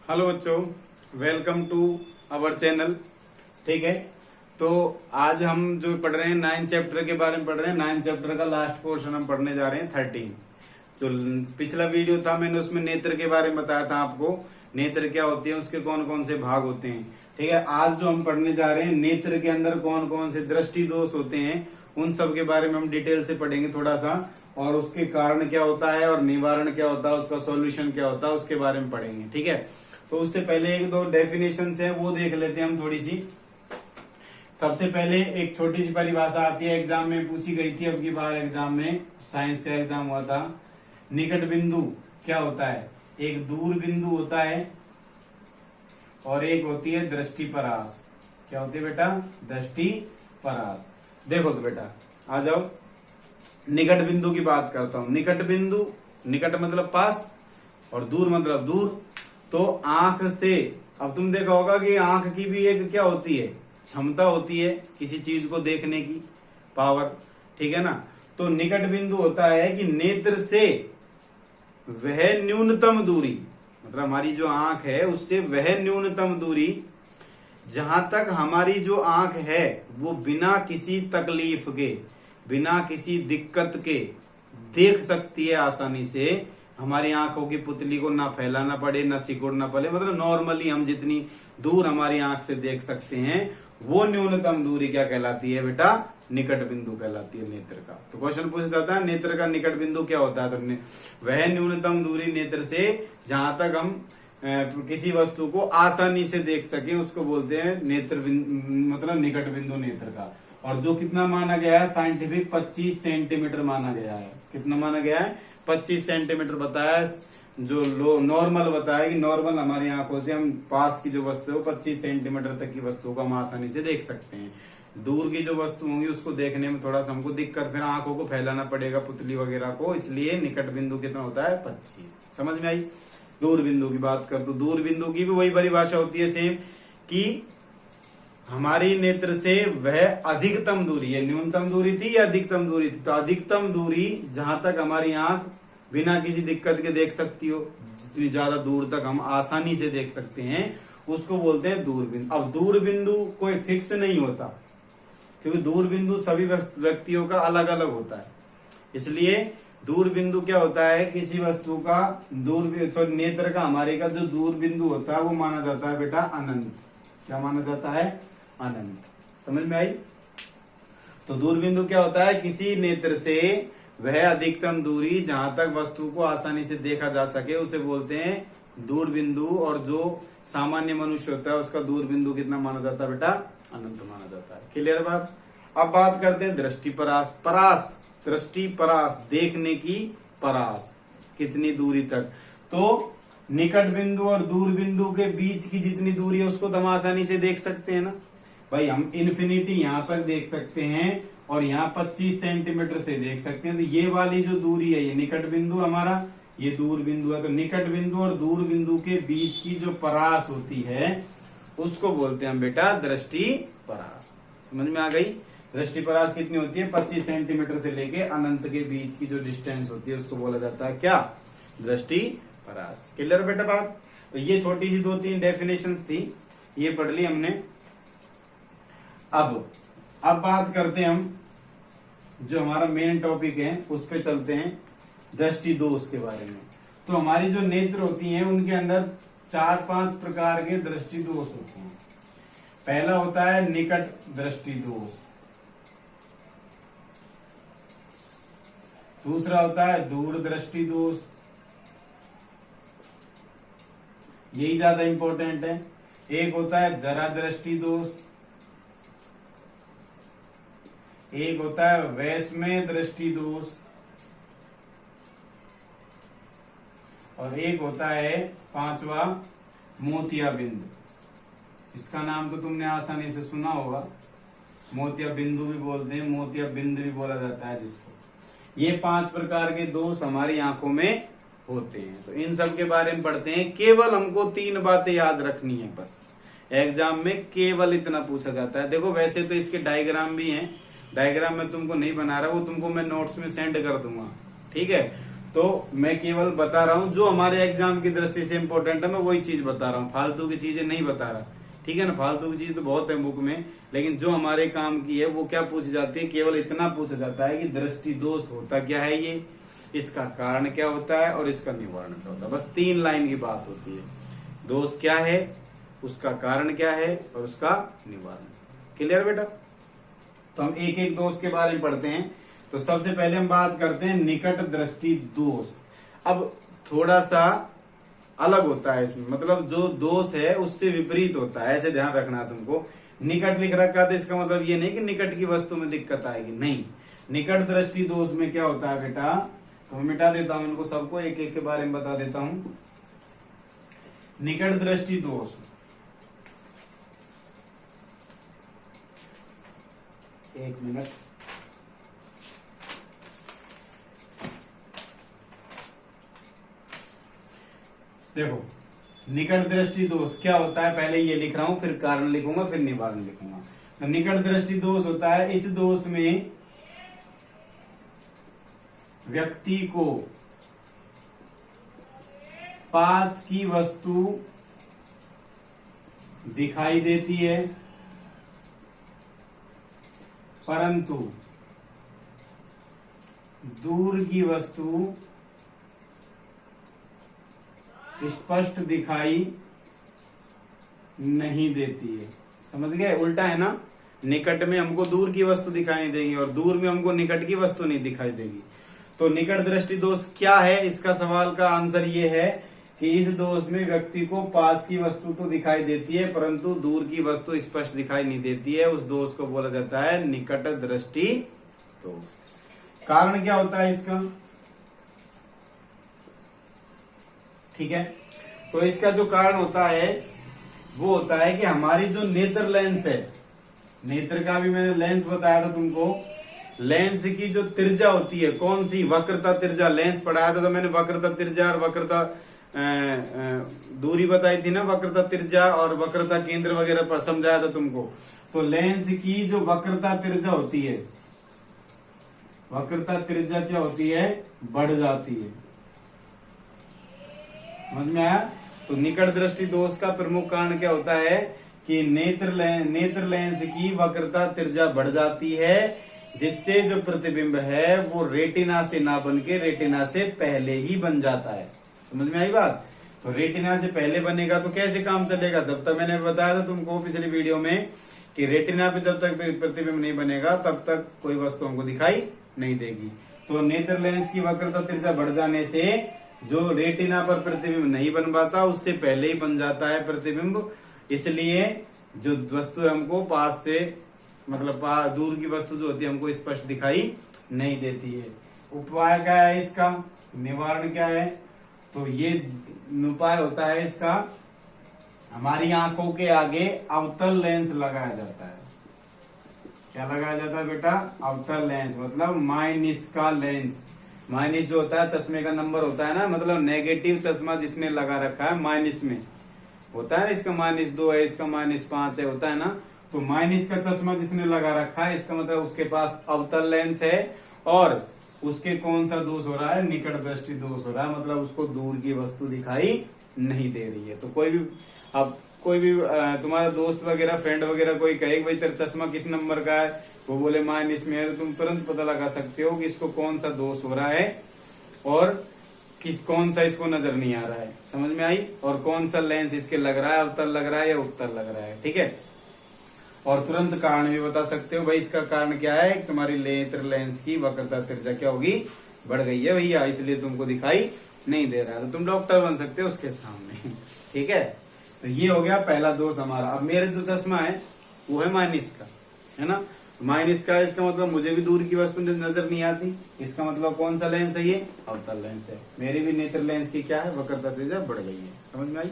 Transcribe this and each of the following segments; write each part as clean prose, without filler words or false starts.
Hello बच्चों, welcome to our channel. ठीक है, तो आज हम जो पढ़ रहे हैं 9 चैप्टर के बारे में पढ़ रहे हैं। 9 चैप्टर का लास्ट पोर्शन हम पढ़ने जा रहे हैं 13। जो पिछला वीडियो था मैंने उसमें नेत्र के बारे में बताया था आपको, नेत्र क्या होती है, उसके कौन कौन से भाग होते हैं। ठीक है, आज जो हम पढ़ने जा रहे हैं नेत्र के अंदर कौन कौन से दृष्टि दोष होते हैं, उन सब के बारे में हम डिटेल से पढ़ेंगे थोड़ा सा, और उसके कारण क्या होता है और निवारण क्या होता है, उसका सॉल्यूशन क्या होता है, उसके बारे में पढ़ेंगे। ठीक है, तो उससे पहले एक दो डेफिनेशन है वो देख लेते हैं हम थोड़ी सी। सबसे पहले एक छोटी सी परिभाषा आती है, एग्जाम में पूछी गई थी, अब की बार एग्जाम में, साइंस का एग्जाम हुआ था। निकट बिंदु क्या होता है? एक दूर बिंदु होता है और एक होती है दृष्टि परास। क्या होती है बेटा? दृष्टि परास। देखो तो बेटा, आ जाओ, निकट बिंदु की बात करता हूं। निकट बिंदु, निकट मतलब पास और दूर मतलब दूर। तो आंख से, अब तुम देखा होगा कि आंख की भी एक क्या होती है, क्षमता होती है किसी चीज को देखने की, पावर। ठीक है ना? तो निकट बिंदु होता है कि नेत्र से वह न्यूनतम दूरी, मतलब हमारी जो आंख है उससे वह न्यूनतम दूरी जहां तक हमारी जो आंख है वो बिना किसी तकलीफ के, बिना किसी दिक्कत के देख सकती है आसानी से। हमारी आंखों की पुतली को ना फैलाना पड़े, ना सिकुड़ना पड़े, मतलब नॉर्मली हम जितनी दूर हमारी आंख से देख सकते हैं वो न्यूनतम दूरी क्या कहलाती है बेटा? निकट बिंदु कहलाती है नेत्र का। तो क्वेश्चन पूछ जाता है नेत्र का निकट बिंदु क्या होता है? तो वह न्यूनतम दूरी नेत्र से जहां तक हम किसी वस्तु को आसानी से देख सके उसको बोलते हैं नेत्र मतलब निकट बिंदु नेत्र का। और जो कितना माना गया है साइंटिफिक, 25 सेंटीमीटर माना गया है। कितना माना गया है? 25 सेंटीमीटर बताया है। जो नॉर्मल बताया कि नॉर्मल हमारी आंखों से हम पास की जो वस्तु है 25 सेंटीमीटर तक की वस्तु को हम आसानी से देख सकते हैं। दूर की जो वस्तु होंगी उसको देखने में थोड़ा सा हमको दिक्कत, फिर आंखों को फैलाना पड़ेगा पुतली वगैरह को, इसलिए निकट बिंदु कितना होता है? 25। समझ में आई? दूर बिंदु की बात कर तो दूर बिंदु की भी वही परिभाषा होती है सेम, कि हमारी नेत्र से वह अधिकतम दूरी है। न्यूनतम दूरी थी या अधिकतम दूरी थी? तो अधिकतम दूरी जहां तक हमारी आंख बिना किसी दिक्कत के देख सकती हो, जितनी ज्यादा दूर तक हम आसानी से देख सकते हैं उसको बोलते हैं दूर बिंदु। अब दूर बिंदु कोई फिक्स नहीं होता, क्योंकि दूर बिंदु सभी व्यक्तियों का अलग अलग होता है। इसलिए दूर बिंदु क्या होता है? किसी वस्तु का नेत्र का, हमारे का जो दूर बिंदु होता है वो माना जाता है बेटा अनंत। क्या माना जाता है? अनंत। समझ में आई? तो दूर बिंदु क्या होता है? किसी नेत्र से वह अधिकतम दूरी जहां तक वस्तु को आसानी से देखा जा सके उसे बोलते हैं दूर बिंदु। और जो सामान्य मनुष्य होता है उसका दूर बिंदु कितना माना जाता है बेटा? अनंत माना जाता है। क्लियर बात? अब बात करते हैं दृष्टि परास। परास, दृष्टि परास, देखने की परास, कितनी दूरी तक। तो निकट बिंदु और दूर बिंदु के बीच की जितनी दूरी है उसको तो हम आसानी से देख सकते हैं ना भाई। हम इन्फिनिटी यहां तक देख सकते हैं और यहाँ 25 सेंटीमीटर से देख सकते हैं। तो ये वाली जो दूरी है ये निकट बिंदु हमारा, ये दूर बिंदु है। तो निकट बिंदु और दूर बिंदु के बीच की जो परास होती है उसको बोलते हैं हम बेटा दृष्टि परास। समझ में आ गई? दृष्टि परास कितनी होती है? 25 सेंटीमीटर से लेके अनंत के बीच की जो डिस्टेंस होती है उसको बोला जाता है क्या? दृष्टि परास। क्लियर बेटा बात? तो ये छोटी सी 2-3 डेफिनेशन थी, ये पढ़ ली हमने। अब बात करते हैं हम, जो हमारा मेन टॉपिक है उस पे चलते हैं, दृष्टि दोष के बारे में। तो हमारी जो नेत्र होती हैं उनके अंदर 4-5 प्रकार के दृष्टि दोष होते हैं। पहला होता है निकट दृष्टि दोष, दूसरा होता है दूर दृष्टि दोष, यही ज्यादा इंपॉर्टेंट है। एक होता है जरा दृष्टि दोष, एक होता है वैषम्य दृष्टि दोष, और एक होता है 5वां मोतियाबिंद। इसका नाम तो तुमने आसानी से सुना होगा, मोतिया बिंदु भी बोलते हैं, मोतिया बिंद भी बोला जाता है जिसको। ये 5 प्रकार के दोष हमारी आंखों में होते हैं। तो इन सब के बारे में पढ़ते हैं। केवल हमको 3 बातें याद रखनी है बस, एग्जाम में केवल इतना पूछा जाता है। देखो वैसे तो इसके डायग्राम भी हैं, डायग्राम में तुमको नहीं बना रहा, वो तुमको मैं नोट्स में सेंड कर दूंगा। ठीक है, तो मैं केवल बता रहा हूं जो हमारे एग्जाम की दृष्टि से इंपॉर्टेंट है, मैं वही चीज बता रहा हूँ, फालतू की चीजें नहीं बता रहा। ठीक है ना, फालतू की चीज तो बहुत है बुक में, लेकिन जो हमारे काम की है वो क्या पूछी जाती है, केवल इतना पूछा जाता है कि दृष्टि दोष होता क्या है, ये इसका कारण क्या होता है और इसका निवारण क्या होता है। बस 3 लाइन की बात होती है, दोष क्या है, उसका कारण क्या है और उसका निवारण। क्लियर बेटा? तो हम एक एक दोष के बारे में पढ़ते हैं। तो सबसे पहले हम बात करते हैं निकट दृष्टि दोष। अब थोड़ा सा अलग होता है इसमें, मतलब जो दोष है उससे विपरीत होता है, ऐसे ध्यान रखना तुमको। निकट लिख रखा था, इसका मतलब ये नहीं कि निकट की वस्तु में दिक्कत आएगी, नहीं। निकट दृष्टि दोष में क्या होता है बेटा, तो मैं मिटा देता हूं इनको सबको, एक एक के बारे में बता देता हूं। निकट दृष्टि दोष, एक मिनट, देखो निकट दृष्टि दोष क्या होता है, पहले ये लिख रहा हूं, फिर कारण लिखूंगा, फिर निवारण लिखूंगा। तो निकट दृष्टि दोष होता है, इस दोष में व्यक्ति को पास की वस्तु दिखाई देती है, परंतु दूर की वस्तु स्पष्ट दिखाई नहीं देती है। समझ गए? उल्टा है ना, निकट में हमको दूर की वस्तु दिखाई नहीं देगी और दूर में हमको निकट की वस्तु नहीं दिखाई देगी। तो निकट दृष्टि दोष क्या है, इसका सवाल का आंसर ये है कि इस दोष में व्यक्ति को पास की वस्तु तो दिखाई देती है परंतु दूर की वस्तु स्पष्ट दिखाई नहीं देती है, उस दोष को बोला जाता है निकट दृष्टि दोष। कारण क्या होता है इसका, ठीक है, तो इसका जो कारण होता है वो होता है कि हमारी जो नेत्र लेंस है, नेत्र का भी मैंने लेंस बताया था तुमको, लेंस की जो त्रिज्या होती है, कौन सी, वक्रता त्रिज्या, लेंस पढ़ाया था तो मैंने वक्रता त्रिज्या और वक्रता दूरी बताई थी ना, वक्रता त्रिज्या और वक्रता केंद्र वगैरह पर समझाया था तुमको। तो लेंस की जो वक्रता त्रिज्या होती है, वक्रता त्रिज्या क्या होती है, बढ़ जाती है। समझ में आया? तो निकट दृष्टि दोष का प्रमुख कारण क्या होता है कि नेत्र लेंस की वक्रता त्रिज्या बढ़ जाती है, जिससे जो प्रतिबिंब है वो रेटिना से ना बन के रेटिना से पहले ही बन जाता है। समझ में आई बात? तो रेटिना से पहले बनेगा तो कैसे काम चलेगा, जब तक मैंने बताया था तुमको पिछली वीडियो में कि रेटिना पे जब तक प्रतिबिंब नहीं बनेगा तब तक कोई वस्तु हमको दिखाई नहीं देगी। तो नेत्र लेंस की वक्रता त्रिज्या बढ़ जाने से जो रेटिना पर प्रतिबिंब नहीं बन पाता उससे पहले ही बन जाता है प्रतिबिंब, इसलिए जो वस्तु हमको पास से मतलब दूर की वस्तु जो होती है हमको स्पष्ट दिखाई नहीं देती है। उपाय क्या है इसका, निवारण क्या है, तो ये उपाय होता है इसका, हमारी आंखों के आगे अवतल लेंस लगाया जाता है। क्या लगाया जाता है बेटा, अवतल लेंस, मतलब माइनस का लेंस। माइनस जो होता है चश्मे का नंबर होता है ना, मतलब नेगेटिव चश्मा जिसने लगा रखा है माइनस में होता है, इसका -2 है, इसका -5 है, होता है ना। तो माइनस का चश्मा जिसने लगा रखा है इसका मतलब उसके पास अवतल लेंस है और उसके कौन सा दोष हो रहा है, निकट दृष्टि दोष हो रहा है, मतलब उसको दूर की वस्तु दिखाई नहीं दे रही है। तो कोई भी अब कोई भी तुम्हारा दोस्त वगैरह फ्रेंड वगैरह कोई कहे भाई तेरा चश्मा किस नंबर का है, वो बोले माइनस में है, तो तुम तुरंत पता लगा सकते हो कि इसको कौन सा दोष हो रहा है और कौन सा इसको नजर नहीं आ रहा है। समझ में आई? और कौन सा लेंस इसके लग रहा है, अवतल लग रहा है या उत्तर लग रहा है। ठीक है, और तुरंत कारण भी बता सकते हो भाई इसका कारण क्या है, तुम्हारी नेत्र लेंस की वक्रता त्रिज्या क्या होगी, बढ़ गई है भैया, इसलिए तुमको दिखाई नहीं दे रहा है। तो तुम डॉक्टर बन सकते हो उसके सामने। ठीक है, तो ये हो गया पहला दोष हमारा। अब मेरे जो चश्मा है वो है माइनस का, है ना, माइनस का, इसका मतलब मुझे भी दूर की वस्तु नजर नहीं आती, इसका मतलब कौन सा लेंस है, ये अवतल लेंस है। मेरी भी नेत्र लेंस की क्या है, वक्रता त्रिज्या बढ़ गई है। समझ में आई?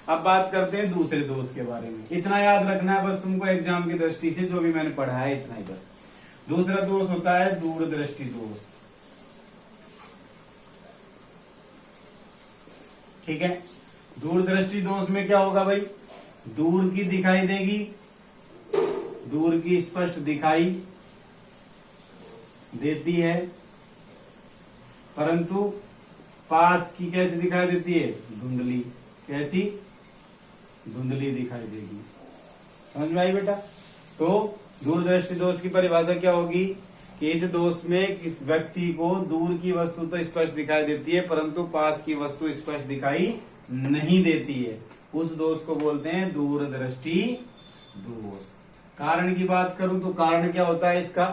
अब बात करते हैं दूसरे दोष के बारे में। इतना याद रखना है बस तुमको एग्जाम की दृष्टि से, जो भी मैंने पढ़ा है इतना ही बस। दूसरा दोष होता है दूरदृष्टि दोष। ठीक है, दूरदृष्टि दोष में क्या होगा भाई, दूर की दिखाई देगी, दूर की स्पष्ट दिखाई देती है, परंतु पास की कैसी दिखाई देती है? धुंधली। कैसी? धुंधली दिखाई देगी। समझ में आई बेटा? तो दूरदृष्टि दोष की परिभाषा क्या होगी कि इस दोष में किस व्यक्ति को दूर की वस्तु तो स्पष्ट दिखाई देती है परंतु पास की वस्तु स्पष्ट दिखाई नहीं देती है, उस दोष को बोलते हैं दूरदृष्टि दोष। कारण की बात करूं तो कारण क्या होता है इसका?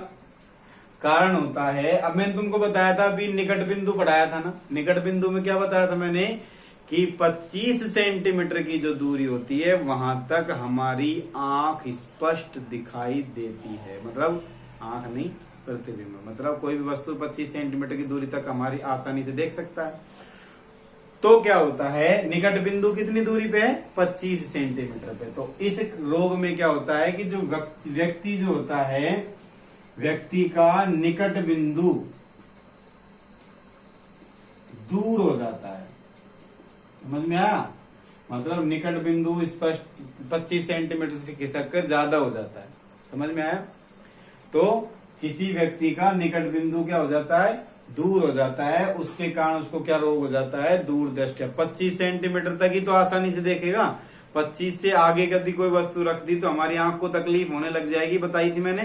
कारण होता है, अब मैंने तुमको बताया था अभी निकट बिंदु पढ़ाया था ना, निकट बिंदु में क्या बताया था मैंने कि 25 सेंटीमीटर की जो दूरी होती है वहां तक हमारी आंख स्पष्ट दिखाई देती है। मतलब आंख नहीं, प्रतिबिंब। मतलब कोई भी वस्तु 25 सेंटीमीटर की दूरी तक हमारी आसानी से देख सकता है। तो क्या होता है, निकट बिंदु कितनी दूरी पे है? 25 सेंटीमीटर पे। तो इस रोग में क्या होता है कि जो व्यक्ति जो होता है, व्यक्ति का निकट बिंदु दूर हो जाता है। समझ में आया? मतलब निकट बिंदु स्पष्ट 25 सेंटीमीटर से खिसक कर ज्यादा हो जाता है। समझ में आया? तो किसी व्यक्ति का निकट बिंदु क्या हो जाता है? दूर हो जाता है। उसके कारण उसको क्या रोग हो जाता है? दूरदृष्टि। 25 सेंटीमीटर तक ही तो आसानी से देखेगा, 25 से आगे यदि कोई वस्तु रख दी तो हमारी आंख को तकलीफ होने लग जाएगी, बताई थी मैंने।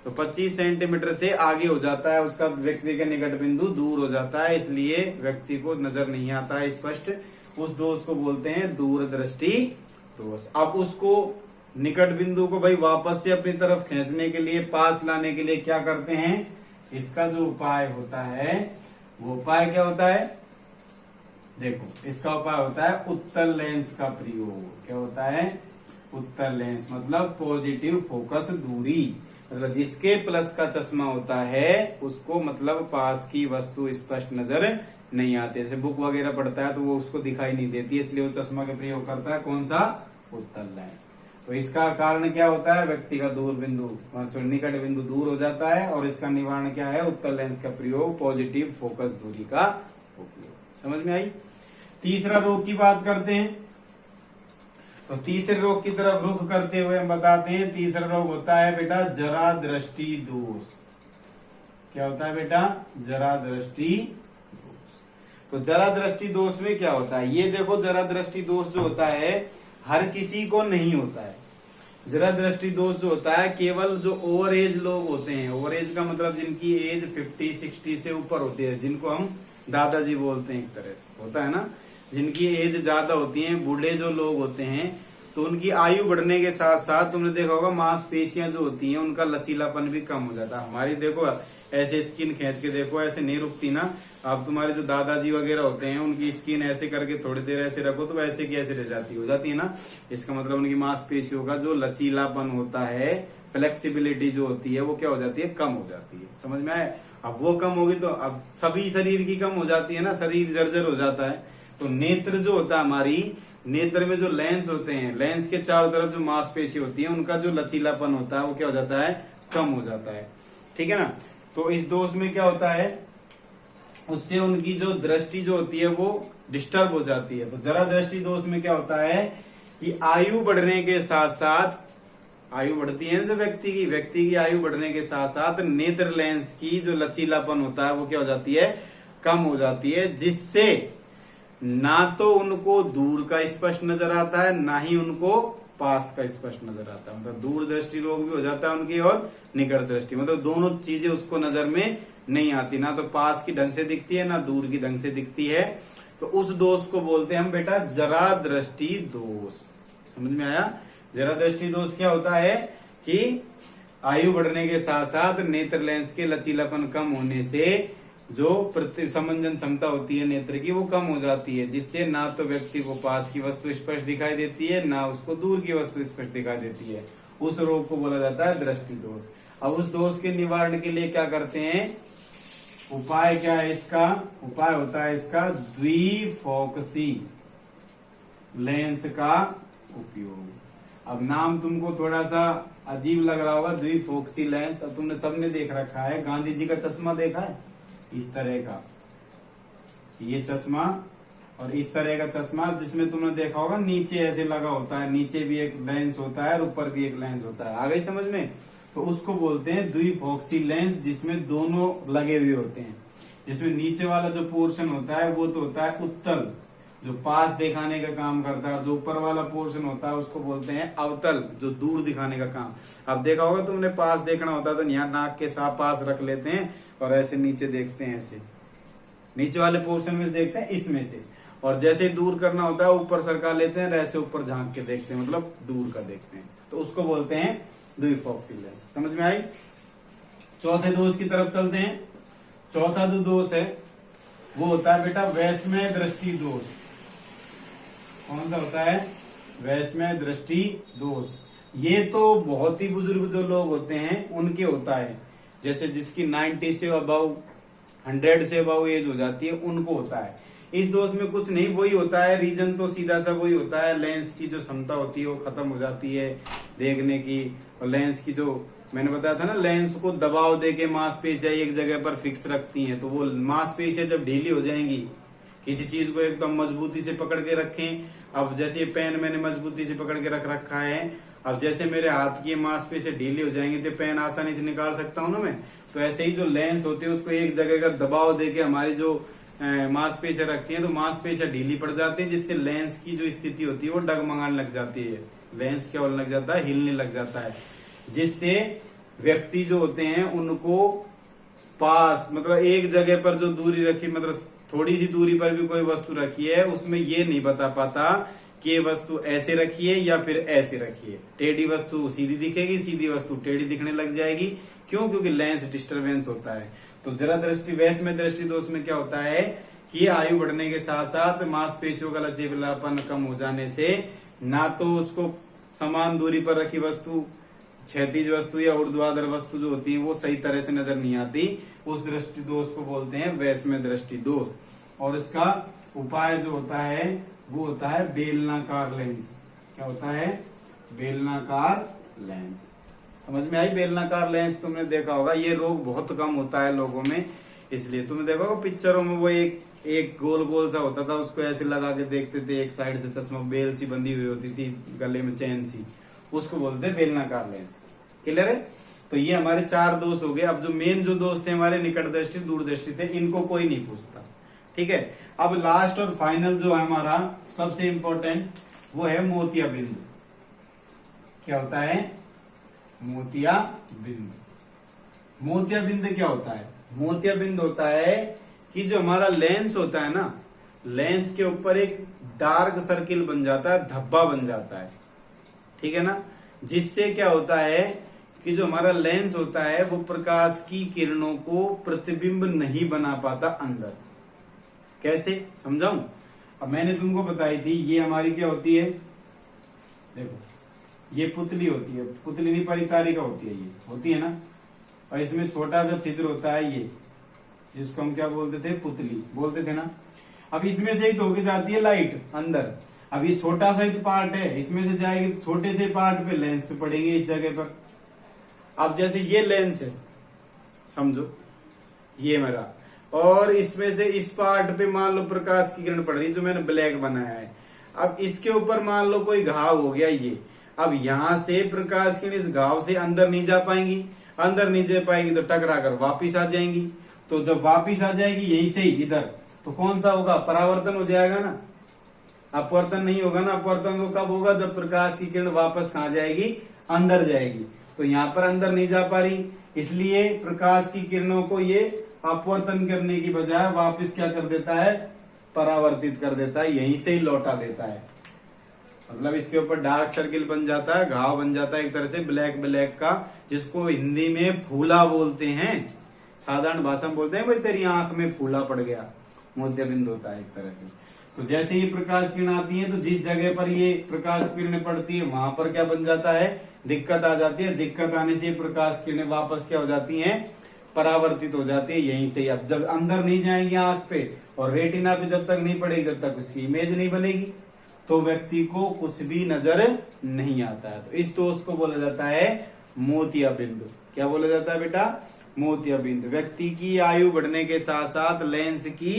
तो 25 सेंटीमीटर से आगे हो जाता है उसका, व्यक्ति का निकट बिंदु दूर हो जाता है, इसलिए व्यक्ति को नजर नहीं आता है स्पष्ट। उस दोष को बोलते हैं दूरदृष्टि दोष। अब उसको निकट बिंदु को भाई वापस से अपनी तरफ खींचने के लिए, पास लाने के लिए क्या करते हैं? इसका जो उपाय होता है वो उपाय क्या होता है? देखो, इसका उपाय होता है उत्तल लेंस का प्रयोग। क्या होता है? उत्तल लेंस मतलब पॉजिटिव फोकस दूरी। मतलब जिसके प्लस का चश्मा होता है उसको मतलब पास की वस्तु स्पष्ट नजर नहीं आती। जैसे बुक वगैरह पढ़ता है तो वो उसको दिखाई नहीं देती, इसलिए वो चश्मा का प्रयोग करता है। कौन सा? उत्तल लेंस। तो इसका कारण क्या होता है? व्यक्ति का दूर बिंदु, निकट बिंदु दूर हो जाता है और इसका निवारण क्या है? उत्तल लेंस का प्रयोग, पॉजिटिव फोकस दूरी का उपयोग। समझ में आई? तीसरा रोग की बात करते हैं। तो तीसरे रोग की तरफ रुख करते हुए हम बताते हैं, तीसरा रोग होता है बेटा जरा दृष्टि दोष। क्या होता है बेटा? जरा दृष्टि दोष। तो जरा दृष्टि दोष में क्या होता है? ये देखो, जरा दृष्टि दोष जो होता है हर किसी को नहीं होता है। जरा दृष्टि दोष जो होता है केवल जो ओवर एज लोग होते हैं, ओवर एज का मतलब जिनकी एज 50-60 से ऊपर होती है, जिनको हम दादाजी बोलते हैं, एक तरह होता है ना, जिनकी एज ज्यादा होती है, बूढ़े जो लोग होते हैं, तो उनकी आयु बढ़ने के साथ साथ तुमने देखा होगा मांसपेशियां जो होती हैं उनका लचीलापन भी कम हो जाता है। हमारी देखो ऐसे स्किन खींच के देखो, ऐसे नहीं रुकती ना। अब तुम्हारे जो दादाजी वगैरह होते हैं उनकी स्किन ऐसे करके थोड़ी देर ऐसे रखो तो वैसे की ऐसे रह जाती हो जाती है ना। इसका मतलब उनकी मांसपेशियों का जो लचीलापन होता है, फ्लेक्सिबिलिटी जो होती है वो क्या हो जाती है? कम हो जाती है। समझ में आए? अब वो कम होगी तो अब सभी शरीर की कम हो जाती है ना, शरीर जर्जर हो जाता है। तो नेत्र जो होता है, हमारी नेत्र में जो लेंस होते हैं, लेंस के चारों तरफ जो मांसपेशी होती है उनका जो लचीलापन होता है वो क्या हो जाता है? कम हो जाता है। ठीक है ना। तो इस दोष में क्या होता है? उससे उनकी जो दृष्टि जो होती है वो डिस्टर्ब हो जाती है। तो जरा दृष्टि दोष में क्या होता है कि आयु बढ़ने के साथ साथ, आयु बढ़ती है ना जो व्यक्ति की आयु बढ़ने के साथ साथ नेत्र लेंस की जो लचीलापन होता है वो क्या हो जाती है? कम हो जाती है, जिससे ना तो उनको दूर का स्पष्ट नजर आता है ना ही उनको पास का स्पष्ट नजर आता है। मतलब दूर दृष्टि रोग भी हो जाता है उनकी और निकट दृष्टि, मतलब दोनों चीजें उसको नजर में नहीं आती, ना तो पास की ढंग से दिखती है ना दूर की ढंग से दिखती है। तो उस दोष को बोलते हैं हम बेटा जरा दृष्टि दोष। समझ में आया? जरा दृष्टि दोष क्या होता है कि आयु बढ़ने के साथ साथ नेत्र लेंस के लचीलापन कम होने से जो प्रति समंजन क्षमता होती है नेत्र की वो कम हो जाती है, जिससे ना तो व्यक्ति को पास की वस्तु स्पष्ट दिखाई देती है ना उसको दूर की वस्तु स्पष्ट दिखाई देती है। उस रोग को बोला जाता है दृष्टि दोष। अब उस दोष के निवारण के लिए क्या करते हैं? उपाय क्या है इसका? उपाय होता है इसका द्विफोकसी लेंस का उपयोग। अब नाम तुमको थोड़ा सा अजीब लग रहा होगा, द्विफोकसी लेंस। अब तुमने सबने देख रखा है, गांधी जी का चश्मा देखा है इस तरह का, ये चश्मा और इस तरह का चश्मा जिसमें तुमने देखा होगा नीचे ऐसे लगा होता है, नीचे भी एक लेंस होता है और ऊपर भी एक लेंस होता है। आ गई समझ में? तो उसको बोलते हैं द्विफोकसी लेंस, जिसमें दोनों लगे हुए होते हैं। जिसमें नीचे वाला जो पोर्शन होता है वो तो होता है उत्तल, जो पास दिखाने का काम करता है, और जो ऊपर वाला पोर्शन होता है उसको बोलते हैं अवतल, जो दूर दिखाने का काम। अब देखा होगा तुमने, पास देखना होता है तो यहाँ नाक के साथ पास रख लेते हैं और ऐसे नीचे देखते हैं, ऐसे नीचे वाले पोर्शन में से देखते हैं इसमें से, और जैसे दूर करना होता है ऊपर सरका लेते हैं, ऐसे ऊपर झांक के देखते हैं, मतलब दूर का देखते हैं, तो उसको बोलते हैं द्विफॉक्सी लेंस। समझ में आई? चौथे दोष की तरफ चलते हैं। चौथा जो दोष है वो होता है बेटा वैषम्य दृष्टि दोष। कौन सा होता है? वैषम्य दृष्टि दोष। ये तो बहुत ही बुजुर्ग जो लोग होते हैं उनके होता है, जैसे जिसकी 90 से अबव 100 से अबव एज हो जाती है उनको होता है। इस दोष में कुछ नहीं, वही होता है, रीजन तो सीधा सा वही होता है, लेंस की जो क्षमता होती है वो खत्म हो जाती है देखने की, और लेंस की जो मैंने बताया था ना, लेंस को दबाव देके मांसपेशियां एक जगह पर फिक्स रखती हैं, तो वो मांसपेशियां जब ढीली हो जाएंगी, किसी चीज को एकदम मजबूती से पकड़ के रखें। अब जैसे ये पेन मैंने मजबूती से पकड़ के रख रखा है, अब जैसे मेरे हाथ की मांसपेशियां ढीली हो जाएंगी तो पेन आसानी से निकाल सकता हूं ना मैं। तो ऐसे ही जो लेंस होती है उसको एक जगह का दबाव देके हमारी जो मांसपेशियां रखती हैं तो मांसपेशियां ढीली पड़ जाती है, जिससे लेंस की जो स्थिति होती है वो डगमगाने लग जाती है, लेंस क्या होने लग जाता है, हिलने लग जाता है, जिससे व्यक्ति जो होते हैं उनको पास, मतलब एक जगह पर जो दूरी रखी, मतलब थोड़ी सी दूरी पर भी कोई वस्तु रखी है उसमें ये नहीं बता पाता कि ये वस्तु ऐसे रखी है या फिर ऐसे रखी है। टेढ़ी वस्तु सीधी दिखेगी, सीधी वस्तु टेढ़ी दिखने लग जाएगी। क्यों? क्योंकि लेंस डिस्टरबेंस होता है। तो जरा दृष्टि वैषम्य दृष्टि दोष में क्या होता है कि आयु बढ़ने के साथ साथ मांसपेशियों का लचीलापन कम हो जाने से ना तो उसको समान दूरी पर रखी वस्तु, क्षैतिज वस्तु या ऊर्ध्वाधर वस्तु जो होती है वो सही तरह से नजर नहीं आती, उस दृष्टि दोष को बोलते हैं वैषम्य दृष्टि दोष। और इसका उपाय जो होता है वो होता है बेलनाकार लेंस। क्या होता है? बेलनाकार लेंस। समझ में आई? बेलनाकार लेंस तुमने देखा होगा, ये रोग बहुत कम होता है लोगों में, इसलिए तुमने देखा होगा पिक्चरों में वो एक गोल गोल सा होता था, उसको ऐसे लगा के देखते थे, एक साइड से चश्मा बेल सी बंधी हुई होती थी, गले में चैन सी, उसको बोलते हैं बेलनाकार लेंस। क्लियर है? तो ये हमारे 4 दोष हो गए। अब जो मेन जो दोष थे हमारे निकट दृष्टि दूरदृष्टि थे, इनको कोई नहीं पूछता। ठीक है, अब लास्ट और फाइनल जो है हमारा सबसे इंपॉर्टेंट वो है मोतिया बिंदु। क्या होता है? मोतिया बिंदु। मोतिया बिंदु क्या होता है? मोतिया बिंदु होता है कि जो हमारा लेंस होता है ना, लेंस के ऊपर एक डार्क सर्किल बन जाता है, धब्बा बन जाता है। ठीक है ना? जिससे क्या होता है कि जो हमारा लेंस होता है वो प्रकाश की किरणों को प्रतिबिंब नहीं बना पाता अंदर। कैसे समझाऊं? अब मैंने तुमको बताई थी, ये हमारी क्या होती है, देखो ये पुतली होती है, पुतली नहीं परितारिका होती है, ये होती है ना, और इसमें छोटा सा छिद्र होता है ये, जिसको हम क्या बोलते थे, पुतली बोलते थे ना। अब इसमें से ही धोके जाती है लाइट अंदर। अब ये छोटा सा ही तो पार्ट है, इसमें से जाएगी तो छोटे से पार्ट पे लेंस पे पड़ेंगे इस जगह पर। अब जैसे ये लेंस है, समझो ये मेरा, और इसमें से इस पार्ट पे मान लो प्रकाश की किरण पड़ रही है जो मैंने ब्लैक बनाया है। अब इसके ऊपर मान लो कोई घाव हो गया ये, अब यहां से प्रकाश किरण इस घाव से अंदर नहीं जा पाएंगी, अंदर नहीं जा पाएंगी तो टकरा कर वापिस आ जाएंगी। तो जब वापिस आ जाएगी यहीं से ही इधर, तो कौन सा होगा? परावर्तन हो जाएगा ना, अपवर्तन नहीं होगा ना। अपवर्तन तो कब होगा? जब प्रकाश की किरण वापस कहाँ जाएगी? अंदर जाएगी। तो यहाँ पर अंदर नहीं जा पा रही, इसलिए प्रकाश की किरणों को ये अपवर्तन करने की बजाय वापस क्या कर देता है? परावर्तित कर देता है, यहीं से ही लौटा देता है। मतलब इसके ऊपर डार्क सर्किल बन जाता है, घाव बन जाता है एक तरह से ब्लैक ब्लैक का, जिसको हिंदी में फूला बोलते हैं, साधारण भाषा में बोलते हैं भाई तेरी आंख में फूला पड़ गया। मोतिया बिंदु होता है एक तरह से। तो जैसे ही प्रकाश किरण आती है तो जिस जगह पर ये प्रकाश किरणें पड़ती है वहां पर क्या बन जाता है? दिक्कत आ जाती है। दिक्कत आने से प्रकाश किरणें वापस क्या हो जाती हैं? परावर्तित हो जाती है यहीं से। अब जब अंदर नहीं जाएंगी आंख पे और रेटिना पे जब तक नहीं पड़ेगी, जब तक उसकी इमेज नहीं बनेगी, तो व्यक्ति को कुछ भी नजर नहीं आता है। तो इस दोष को बोला जाता है मोतिया बिंदु। क्या बोला जाता है बेटा? मोतिया बिंदु। व्यक्ति की आयु बढ़ने के साथ साथ लेंस की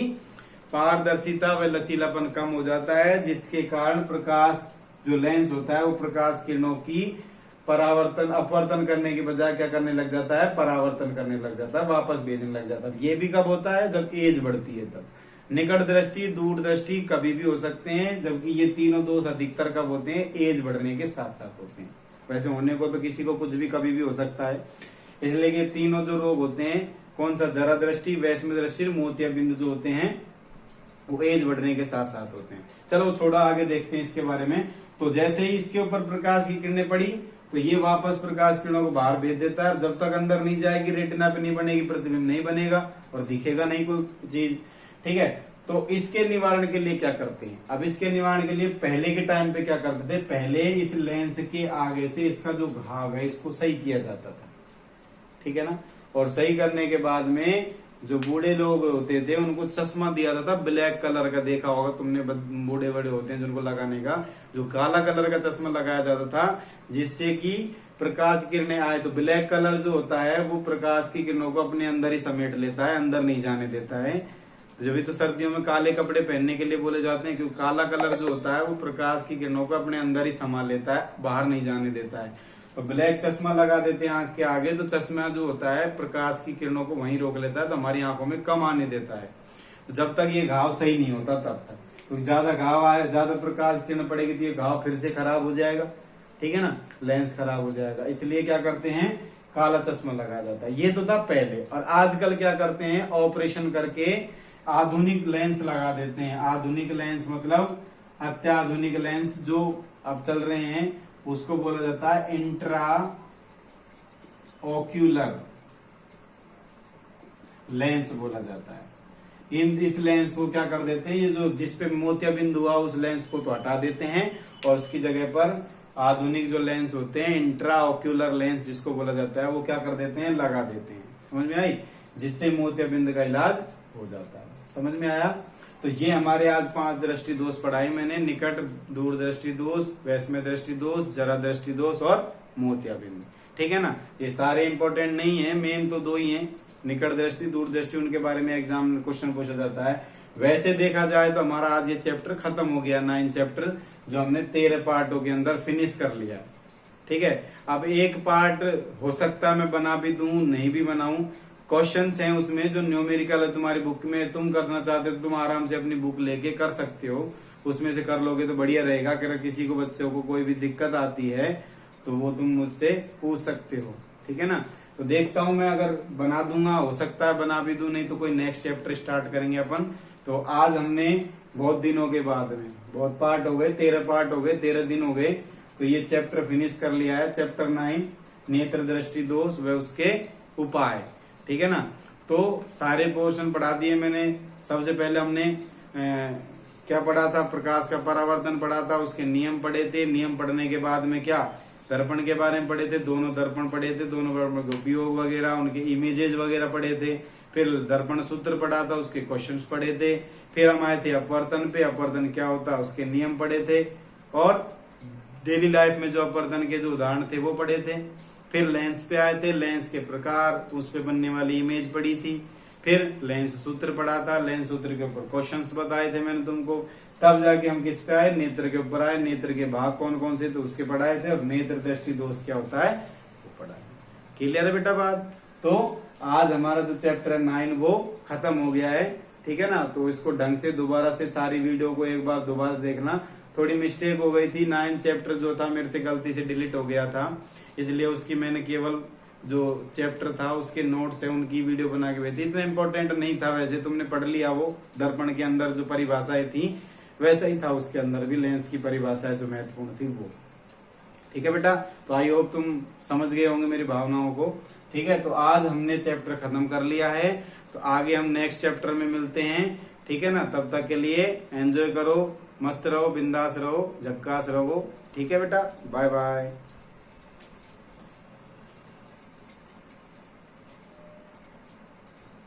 पारदर्शिता व लचीलापन कम हो जाता है, जिसके कारण प्रकाश जो लेंस होता है वो प्रकाश किरणों की परावर्तन अपवर्तन करने की बजाय क्या करने लग जाता है, परावर्तन करने लग जाता है, वापस भेजने लग जाता है। ये भी कब होता है, जब एज बढ़ती है तब। निकट दृष्टि, दूर दृष्टि कभी भी हो सकते हैं, जबकि ये तीनों दोष अधिकतर कब होते हैं, एज बढ़ने के साथ साथ होते हैं। वैसे होने को तो किसी को कुछ भी कभी भी हो सकता है, इसलिए कि तीनों जो रोग होते हैं, कौन सा, जरा दृष्टि, वैश्म दृष्टि, मोतिया बिंदु जो होते हैं वो एज बढ़ने के साथ साथ होते हैं। चलो थोड़ा आगे देखते हैं इसके बारे में। तो जैसे ही इसके ऊपर प्रकाश की किरणें पड़ी तो ये वापस प्रकाश किरणों को बाहर भेज देता है। जब तक अंदर नहीं जाएगी रेटिना पे नहीं बनेगी, प्रतिबिंब नहीं बनेगा और दिखेगा नहीं कोई चीज। ठीक है, तो इसके निवारण के लिए क्या करते हैं, अब इसके निवारण के लिए पहले के टाइम पे क्या करते थे, पहले इस लेंस के आगे से इसका जो घाव है इसको सही किया जाता था। ठीक है ना, और सही करने के बाद में जो बूढ़े लोग होते थे उनको चश्मा दिया जाता था ब्लैक कलर का, देखा होगा तुमने, बूढ़े बड़े होते हैं जिनको लगाने का, जो काला कलर का चश्मा लगाया जाता था, जिससे कि प्रकाश किरणें आए तो ब्लैक कलर जो होता है वो प्रकाश की किरणों को अपने अंदर ही समेट लेता है, अंदर नहीं जाने देता है। जब भी तो सर्दियों में काले कपड़े पहनने के लिए बोले जाते हैं, क्योंकि काला कलर जो होता है वो प्रकाश की किरणों को अपने अंदर ही समा लेता है, बाहर नहीं जाने देता है। तो ब्लैक चश्मा लगा देते हैं आंख के आगे, तो चश्मा जो होता है प्रकाश की किरणों को वहीं रोक लेता है, तो हमारी आंखों में कम आने देता है। तो जब तक ये घाव सही नहीं होता तब तक, तो ज्यादा घाव आए, ज्यादा प्रकाश किरण पड़ेगी तो ये घाव फिर से खराब हो जाएगा। ठीक है ना, लेंस खराब हो जाएगा, इसलिए क्या करते हैं, काला चश्मा लगाया जाता है। ये तो था पहले। और आजकल क्या करते हैं, ऑपरेशन करके आधुनिक लेंस लगा देते हैं। आधुनिक लेंस मतलब अत्याधुनिक लेंस जो अब चल रहे हैं उसको बोला जाता है इंट्रा ओक्यूलर लेंस बोला जाता है। इस लेंस को क्या कर देते हैं, ये जो जिसपे मोतिया बिंदु हुआ उस लेंस को तो हटा देते हैं और उसकी जगह पर आधुनिक जो लेंस होते हैं इंट्रा ओक्यूलर लेंस जिसको बोला जाता है वो क्या कर देते हैं, लगा देते हैं। समझ में आई, जिससे मोतिया बिंदु का इलाज हो जाता है। समझ में आया। तो ये हमारे आज 5 दृष्टि दोष पढ़ाई मैंने, निकट दूर दृष्टि दोष, वैश्म दृष्टि दोष, जरा दृष्टि दोष और मोतिया बिंदु। ठीक है ना, ये सारे इंपॉर्टेंट नहीं है, मेन तो 2 ही हैं, निकट दृष्टि, दूर दृष्टि, उनके बारे में एग्जाम में क्वेश्चन पूछा जाता है। वैसे देखा जाए तो हमारा आज ये चैप्टर खत्म हो गया, 9 चैप्टर जो हमने 13 पार्टों के अंदर फिनिश कर लिया। ठीक है, अब एक पार्ट हो सकता है मैं बना भी दूं, नहीं भी बनाऊं। क्वेश्चंस हैं उसमें जो न्यूमेरिकल है तुम्हारी बुक में, तुम करना चाहते हो तो तुम आराम से अपनी बुक लेके कर सकते हो, उसमें से कर लोगे तो बढ़िया रहेगा। अगर किसी को, बच्चों को कोई भी दिक्कत आती है तो वो तुम मुझसे पूछ सकते हो। ठीक है ना, तो देखता हूं मैं, अगर बना दूंगा, हो सकता है बना भी दूं, नहीं तो कोई नेक्स्ट चैप्टर स्टार्ट करेंगे अपन। तो आज हमने बहुत दिनों के बाद में, बहुत पार्ट हो गए, 13 पार्ट हो गए, 13 दिन हो गए, तो ये चैप्टर फिनिश कर लिया है। चैप्टर 9 नेत्र दृष्टि दोष व उसके उपाय। ठीक है ना, तो सारे पोर्शन पढ़ा दिए मैंने। सबसे पहले हमने क्या पढ़ा था, प्रकाश का परावर्तन पढ़ा था, उसके नियम पढ़े थे। नियम पढ़ने के बाद में क्या, दर्पण के बारे में पढ़े थे, दोनों दर्पण पढ़े थे, दोनों दर्पण के उपयोग वगैरह, उनके इमेजेस वगैरह पढ़े थे। फिर दर्पण सूत्र पढ़ा था, उसके क्वेश्चंस पढ़े थे। फिर हम आए थे अपवर्तन पे, अपवर्तन क्या होता है उसके नियम पढ़े थे, और डेली लाइफ में जो अपवर्तन के जो उदाहरण थे वो पढ़े थे। फिर लेंस पे आए थे, लेंस के प्रकार, उस पे बनने वाली इमेज पढ़ी थी। फिर लेंस सूत्र पढ़ा था, लेंस सूत्र के ऊपर क्वेश्चंस बताए थे मैंने तुमको। तब जाके हम किस पे आए, नेत्र के ऊपर आए। नेत्र के भाग कौन कौन से थे उसके पढ़ाए थे, और नेत्र दृष्टि दोष क्या होता है वो पढ़ाए। क्लियर है बेटा बात। तो आज हमारा जो चैप्टर है 9 वो खत्म हो गया है। ठीक है ना, तो इसको ढंग से दोबारा से सारी वीडियो को एक बार दोबारा से देखना। थोड़ी मिस्टेक हो गई थी, 9 चैप्टर जो था मेरे से गलती से डिलीट हो गया था, इसलिए उसकी मैंने केवल जो चैप्टर था उसके नोट्स है उनकी वीडियो बना के भेजी। इतना इम्पोर्टेंट नहीं था, वैसे तुमने पढ़ लिया। वो दर्पण के अंदर जो परिभाषाएं थी वैसा ही था, उसके अंदर भी लेंस की परिभाषाएं जो महत्वपूर्ण थी वो। ठीक है बेटा, तो आई होप तुम समझ गए होंगे मेरी भावनाओं को। ठीक है, तो आज हमने चैप्टर खत्म कर लिया है, तो आगे हम नेक्स्ट चैप्टर में मिलते हैं। ठीक है ना, तब तक के लिए एंजॉय करो, मस्त रहो, बिंदास रहो, झक्कास रहो। ठीक है बेटा, बाय बाय।